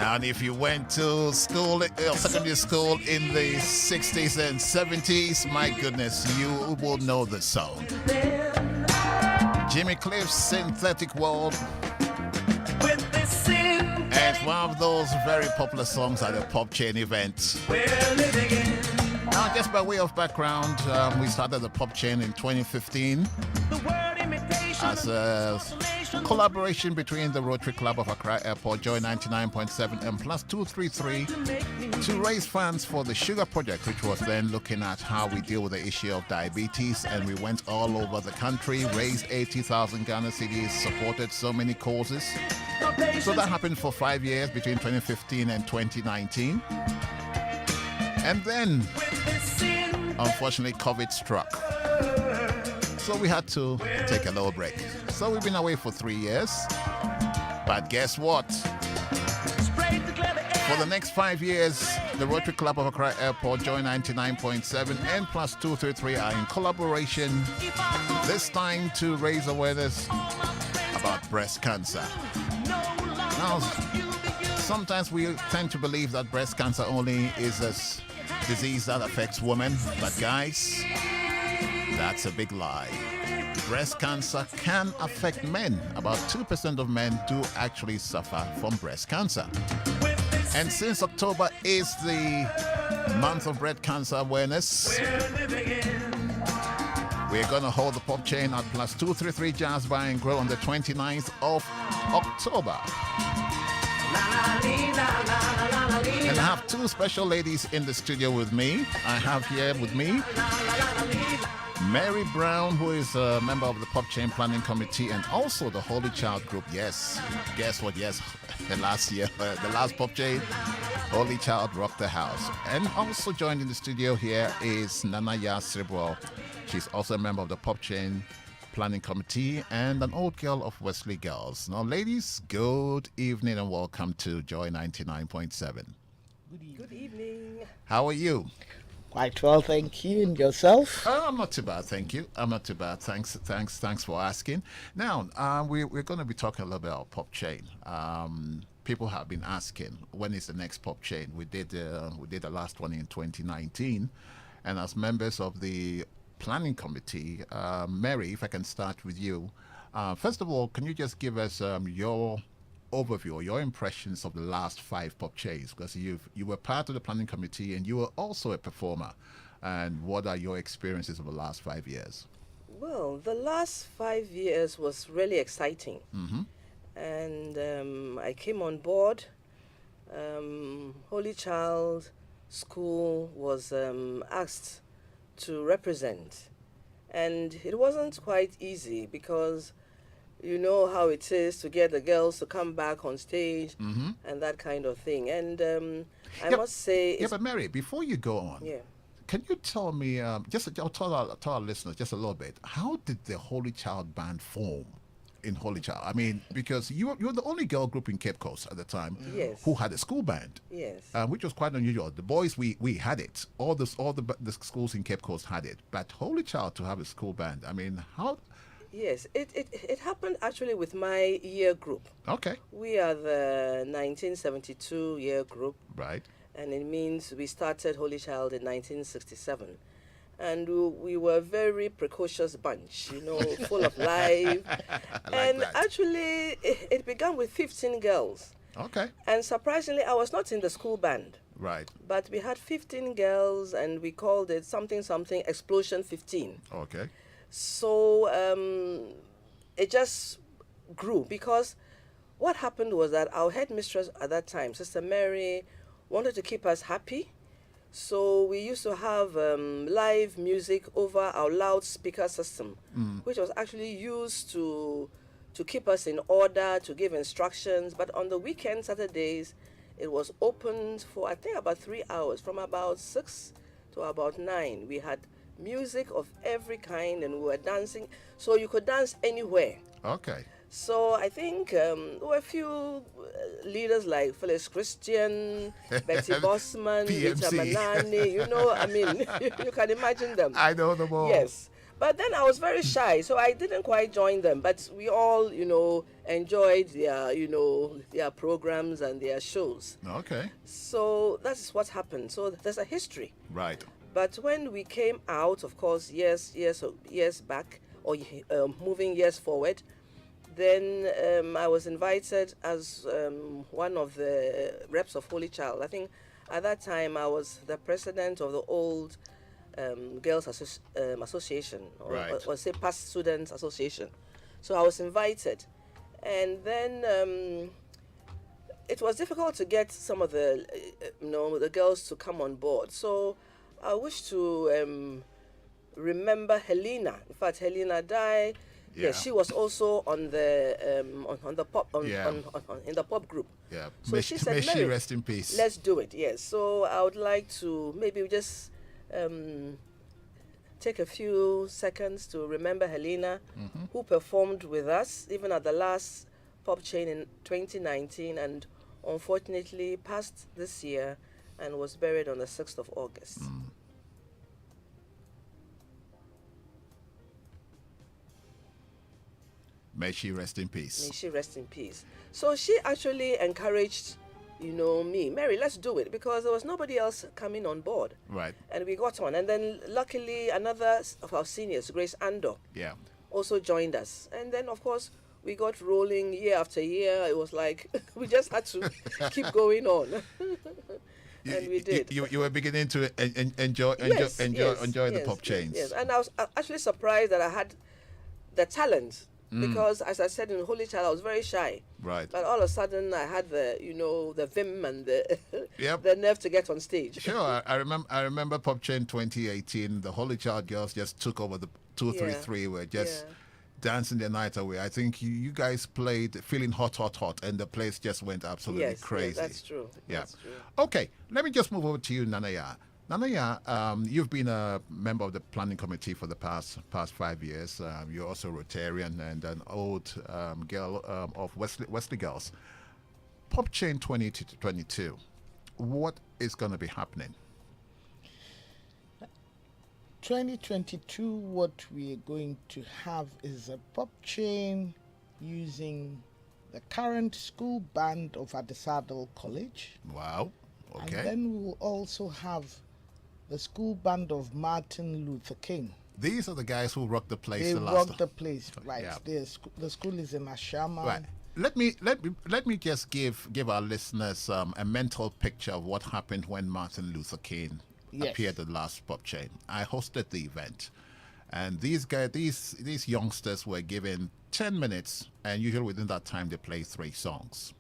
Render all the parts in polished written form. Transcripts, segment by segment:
And if you went to school, secondary school in the 60s and 70s, my goodness, you will know the song. Jimmy Cliff's Synthetic World. And it's one of those very popular songs at a pop chain event. Now, just by way of background, we started the pop chain in 2015 as a collaboration between the Rotary Club of Accra Airport, Joy 99.7 and Plus 233 to raise funds for the Sugar Project, which was then looking at how we deal with the issue of diabetes. And we went all over the country, raised 80,000 Ghana cedis, supported so many causes. So that happened for 5 years between 2015 and 2019. And then, unfortunately, COVID struck. So we had to take a little break. So we've been away for 3 years. But guess what? For the next 5 years, the Rotary Club of Accra Airport, Joy 99.7 and Plus 233 are in collaboration, this time to raise awareness about breast cancer. Now, sometimes we tend to believe that breast cancer only is a disease that affects women, but guys, that's a big lie. Breast cancer can affect men. About 2% of men do actually suffer from breast cancer. And since October is the month of breast cancer awareness, we're going to hold the pop chain at Plus 233 Jazz Bar and Grow on the 29th of October. And I have two special ladies in the studio with me. I have here with me Mary Brown, who is a member of the Pop Chain Planning Committee and also the Holy Child Group. Yes, guess what? Yes, the last Pop Chain, Holy Child rocked the house. And also joined in the studio here is Nanaya Siriboe. She's also a member of the Pop Chain Planning Committee and an old girl of Wesley Girls. Now, ladies, good evening and welcome to Joy 99.7. Good evening. How are you? Quite well, thank you. And yourself? I'm not too bad, thank you. I'm not too bad. Thanks for asking. Now, we're going to be talking a little bit about Pop Chain. People have been asking, when is the next Pop Chain? We did the last one in 2019, and as members of the Planning Committee, Mary, if I can start with you. First of all, can you just give us your overview, your impressions of the last 5 pop chains? Because you were part of the Planning Committee and you were also a performer. And what are your experiences of the last 5 years? Well, the last 5 years was really exciting. Mm-hmm. And I came on board. Holy Child School was asked to represent. And it wasn't quite easy because you know how it is to get the girls to come back on stage Mm-hmm. and that kind of thing. And I must say... Yeah, but Mary, before you go on, can you tell me, tell our listeners just a little bit, how did the Holy Child Band form in Holy Child? I mean, because you were the only girl group in Cape Coast at the time who had a school band. Yes. Which was quite unusual. The boys, we had it. All the schools in Cape Coast had it. But Holy Child to have a school band, I mean, how... Yes, it happened actually with my year group. Okay. We are the 1972 year group. Right. And it means we started Holy Child in 1967. And we were a very precocious bunch, full of life. And actually, it began with 15 girls. Okay. And surprisingly, I was not in the school band. Right. But we had 15 girls, and we called it something Explosion 15. Okay. So it just grew because what happened was that our headmistress at that time, Sister Mary, wanted to keep us happy. So we used to have live music over our loudspeaker system, which was actually used to keep us in order, to give instructions. But on the weekend, Saturdays, it was opened for, I think, about 3 hours, from about 6 to about 9. We had music of every kind, and we were dancing, so you could dance anywhere. Okay. So I think there were a few leaders like Phyllis Christian, Betty Bossman, Rita PMC. Manani, I mean, you can imagine them. I know them all. Yes. But then I was very shy, so I didn't quite join them. But we all, enjoyed their programs and their shows. Okay. So that's what happened. So there's a history. Right. But when we came out, of course, years back, or moving years forward, then I was invited as one of the reps of Holy Child. I think at that time I was the president of the old Girls Association, or say Past Students Association. So I was invited, and then it was difficult to get some of the the girls to come on board. So I wish to remember Helena. In fact, Helena died. Yeah. She was also on the on the pop in the pop group. Yeah. So she said, may she rest in peace. Let's do it. Yes. So I would like to maybe just take a few seconds to remember Helena, who performed with us even at the last Pop Chain in 2019, and unfortunately passed this year and was buried on the 6th of August. May she rest in peace. May she rest in peace. So she actually encouraged, me, Mary, let's do it, because there was nobody else coming on board. Right. And we got on. And then luckily another of our seniors, Grace Andor, also joined us. And then, of course, we got rolling year after year. It was like we just had to keep going on. And we did. You were beginning to enjoy the Pop Chains. Yes. And I was actually surprised that I had the talent. Because, as I said, in Holy Child, I was very shy. Right. But all of a sudden, I had the vim and the Yep. the nerve to get on stage. Sure, I remember Pop Chain 2018. The Holy Child girls just took over the 233. Were just dancing the night away. I think you guys played Feeling Hot, and the place just went absolutely crazy. Yes, that's true. Yeah. That's true. Okay, let me just move over to you, Nanaya. Nanaya, you've been a member of the planning committee for the past 5 years. You're also Rotarian and an old girl of Wesley Girls. Pop Chain 2022, what is going to be happening? 2022, what we are going to have is a pop chain using the current school band of Adesadel College. Wow. Okay. And then we will also have the school band of Martin Luther King. These are the guys who rocked the place. They the last rocked time. the place, right? Yeah. The school is in Ashama. Right. Let me just give our listeners a mental picture of what happened when Martin Luther King appeared at the last Pop Chain. I hosted the event, and these youngsters were given 10 minutes, and usually within that time they play 3 songs.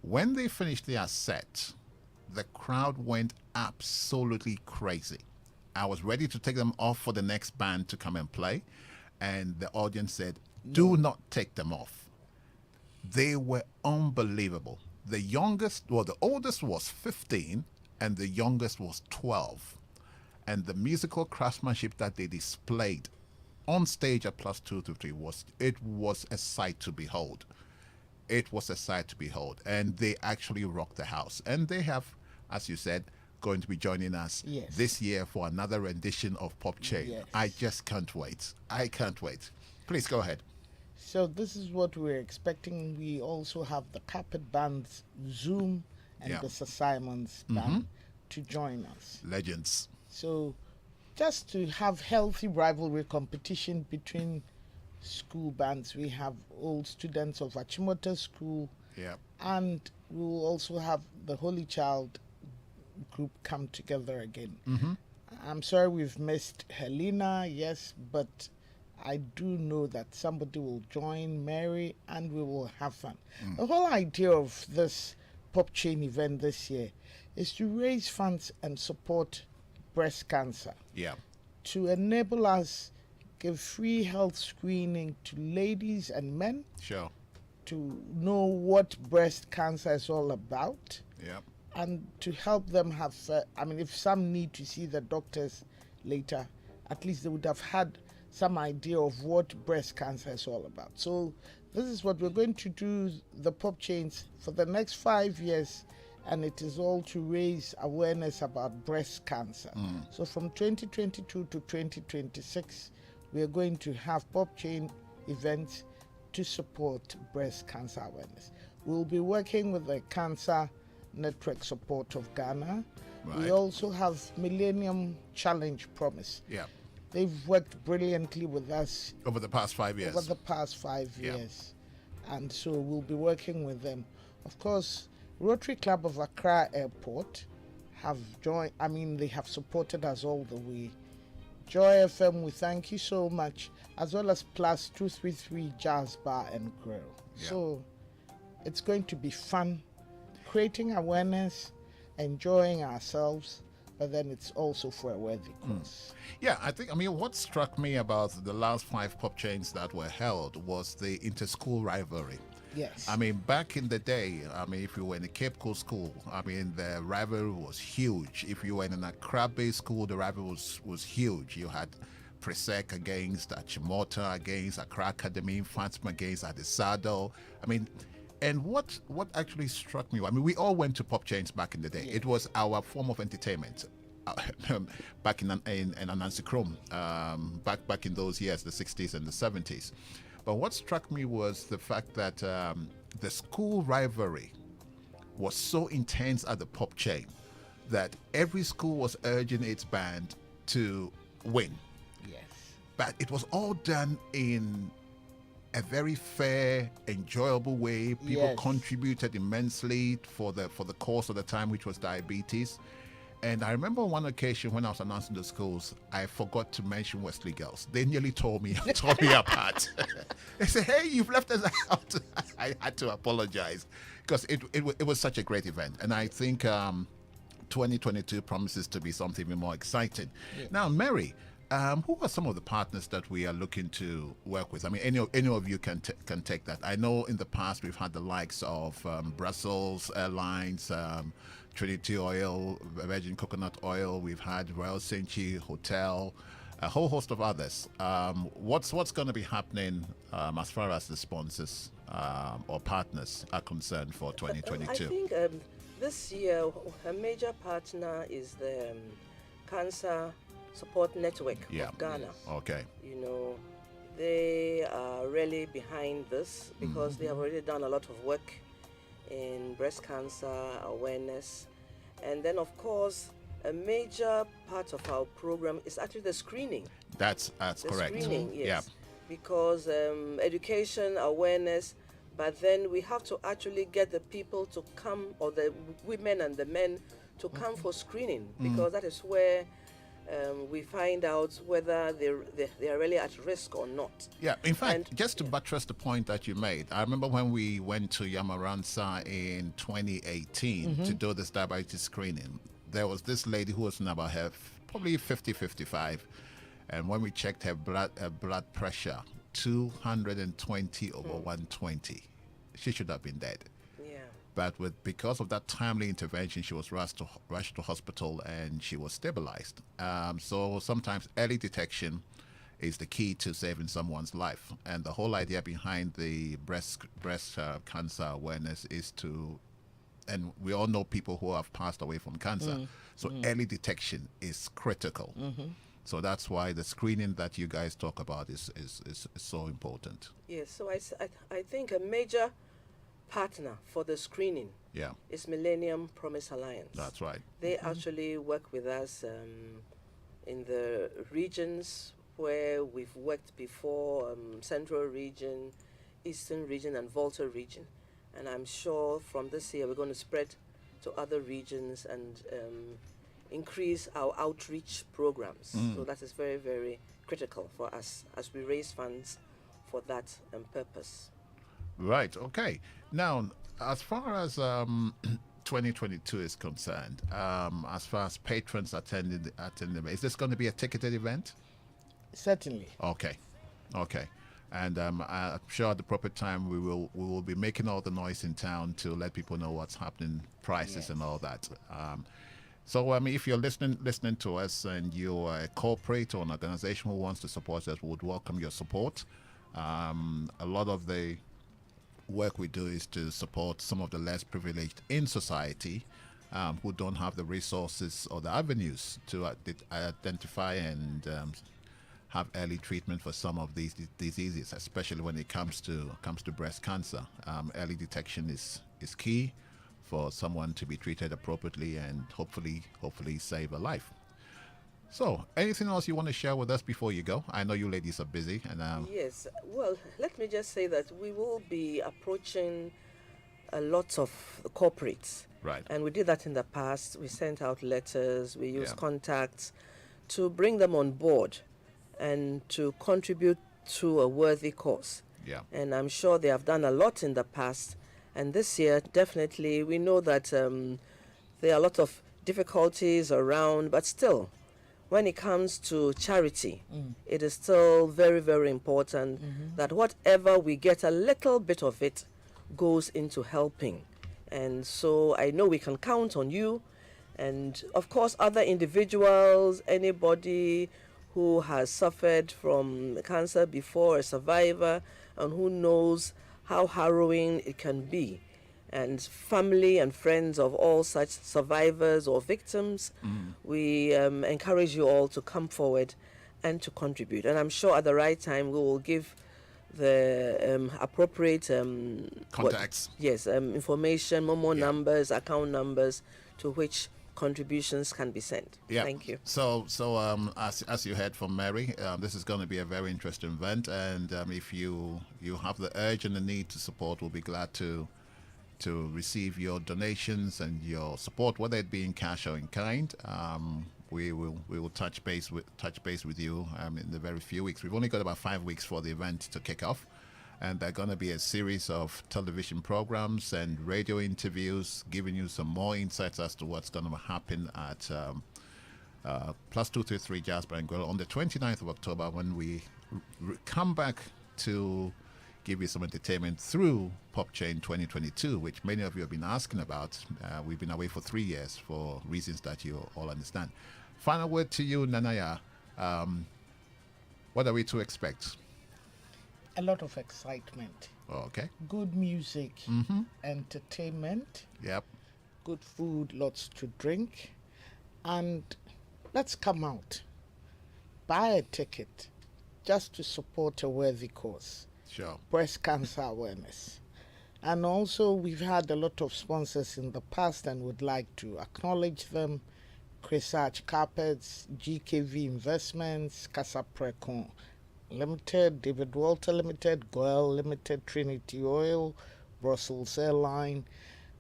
When they finished their set, the crowd went absolutely crazy. I was ready to take them off for the next band to come and play, and the audience said, do not take them off. They were unbelievable. The oldest was 15, and the youngest was 12. And the musical craftsmanship that they displayed on stage at Plus 223 was a sight to behold. It was a sight to behold, and they actually rocked the house. And they have, as you said, going to be joining us this year for another rendition of Pop Chain. Yes. I just can't wait. I can't wait. Please go ahead. So this is what we're expecting. We also have the Carpet Band's Zoom and the Sir Simon's band to join us. Legends. So just to have healthy rivalry competition between school bands. We have old students of Achimota School, and we will also have the Holy Child group come together again. I'm sorry we've missed Helena, yes, but I do know that somebody will join Mary and we will have fun. The whole idea of this Pop Chain event this year is to raise funds and support breast cancer. To enable us give free health screening to ladies and men. To know what breast cancer is all about. And to help them have, if some need to see the doctors later, at least they would have had some idea of what breast cancer is all about. So this is what we're going to do, the Pop Chains, for the next 5 years, and it is all to raise awareness about breast cancer. So from 2022 to 2026, we are going to have pop chain events to support breast cancer awareness. We'll be working with the Cancer Network Support of Ghana. Right. We also have Millennium Challenge Promise. Yeah. They've worked brilliantly with us over the past 5 years. Over the past 5 years. And so we'll be working with them. Of course, Rotary Club of Accra Airport have joined, they have supported us all the way. Joy FM, we thank you so much, as well as Plus 233 Jazz Bar and Grill. Yeah. So it's going to be fun, creating awareness, enjoying ourselves, but then it's also for a worthy cause. Yeah, what struck me about the last 5 pop chains that were held was the inter-school rivalry. Yes. Back in the day, if you were in a Cape Coast school, the rivalry was huge. If you were in an Accra-based school, the rivalry was huge. You had Presec against Achimota, against Accra Academy, Fatima against Adesado. And what actually struck me, we all went to pop chains back in the day. Yeah. It was our form of entertainment. Back in Anansi Chrome, back in those years, the 60s and the 70s. But what struck me was the fact that the school rivalry was so intense at the pop chain that every school was urging its band to win. Yes. But it was all done in a very fair, enjoyable way. People contributed immensely for the cause of the time, which was diabetes. And I remember on one occasion when I was announcing the schools, I forgot to mention Wesley Girls. They nearly tore me apart. They said, "Hey, you've left us out." I had to apologize because it was such a great event. And I think 2022 promises to be something even more exciting. Yeah. Now, Mary, who are some of the partners that we are looking to work with? Any of you can take that. I know in the past we've had the likes of Brussels Airlines, Trinity Oil, Virgin Coconut Oil. We've had Royal Senchi Hotel, a whole host of others. What's going to be happening as far as the sponsors or partners are concerned for 2022? I think this year a major partner is the Cancer Support Network of Ghana. Okay. They are really behind this because they have already done a lot of work in breast cancer awareness. And then, of course, a major part of our program is actually the screening. That's correct. Screening, yes. Yeah. Because education, awareness, but then we have to actually get the people to come, or the women and the men to come for screening, because that is where we find out whether they are really at risk or not. Yeah, in fact, just to buttress the point that you made, I remember when we went to Yamaransa in 2018 to do this diabetes screening, there was this lady who was in about probably 50, 55, and when we checked her blood pressure, 220 over 120, she should have been dead. But because of that timely intervention, she was rushed to hospital and she was stabilized. So sometimes early detection is the key to saving someone's life. And the whole idea behind the breast cancer awareness is to, and we all know people who have passed away from cancer. So early detection is critical. So that's why the screening that you guys talk about is so important. Yes. So I think a major partner for the screening is Millennium Promise Alliance. That's right. They actually work with us in the regions where we've worked before, Central Region, Eastern Region, and Volta Region. And I'm sure from this year we're going to spread to other regions and increase our outreach programs. So that is very, very critical for us as we raise funds for that purpose. Right. Okay. Now, as far as 2022 is concerned, as far as patrons attending, is this going to be a ticketed event? Certainly. Okay. And I'm sure at the proper time we will be making all the noise in town to let people know what's happening, prices and all that. So if you're listening to us and you're a corporate or an organization who wants to support us, we would welcome your support. A lot of the work we do is to support some of the less privileged in society who don't have the resources or the avenues to identify and have early treatment for some of these diseases, especially when it comes to breast cancer. Early detection is key for someone to be treated appropriately and hopefully save a life. So, anything else you want to share with us before you go? I know you ladies are busy, and yes. Well, let me just say that we will be approaching a lot of corporates. Right. And we did that in the past. We sent out letters, we used contacts to bring them on board and to contribute to a worthy cause. Yeah. And I'm sure they have done a lot in the past. And this year, definitely, we know that there are a lot of difficulties around, but still, when it comes to charity, it is still very, very important that whatever we get, a little bit of it goes into helping. And so I know we can count on you. And of course, other individuals, anybody who has suffered from cancer before, a survivor, and who knows how harrowing it can be. And family and friends of all such survivors or victims, we encourage you all to come forward and to contribute. And I'm sure at the right time we will give the appropriate contacts. Information, Momo numbers, account numbers to which contributions can be sent. Yeah. Thank you. So as you heard from Mary, this is going to be a very interesting event, and if you have the urge and the need to support, we'll be glad to receive your donations and your support, whether it be in cash or in kind. We will touch base with you in the very few weeks. We've only got about 5 weeks for the event to kick off, and there are going to be a series of television programs and radio interviews giving you some more insights as to what's going to happen at Plus 233 Jasper and Grill on the 29th of October, when we come back to give you some entertainment through Pop Chain 2022, which many of you have been asking about. We've been away for 3 years for reasons that you all understand. Final word to you, Nanaya. What are we to expect? A lot of excitement. Okay. Good music, entertainment. Yep. Good food, lots to drink. And let's come out. Buy a ticket just to support a worthy cause. Sure. Breast cancer awareness. And also, we've had a lot of sponsors in the past and would like to acknowledge them. Cresarch Carpets, GKV Investments, Casa Precon Limited, David Walter Limited, Goel Limited, Trinity Oil, Brussels Airline,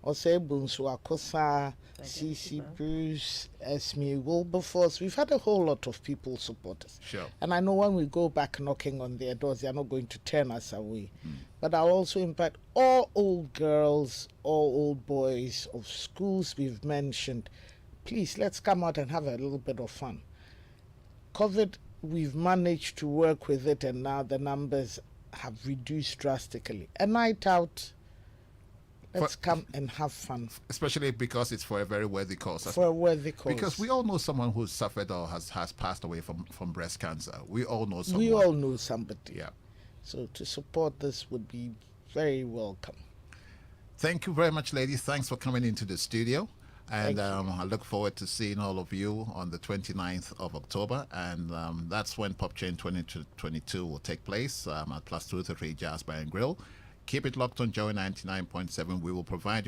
Osebunsu Akosa, CC Bruce, Esme Wilberforce. We've had a whole lot of people support us. Sure. And I know when we go back knocking on their doors, they're not going to turn us away. But I'll also invite all old girls, all old boys of schools we've mentioned. Please, let's come out and have a little bit of fun. COVID, we've managed to work with it, and now the numbers have reduced drastically. A night out, let's come and have fun. Especially because it's for a very worthy cause. For a worthy cause. Because we all know someone who's suffered or has passed away from breast cancer. We all know someone. We all know somebody. Yeah. So to support this would be very welcome. Thank you very much, ladies. Thanks for coming into the studio. And I look forward to seeing all of you on the 29th of October. And that's when Pop Chain 2022 will take place at Plus 233 Jazz Bar and Grill. Keep it locked on Joey 99.7. We will provide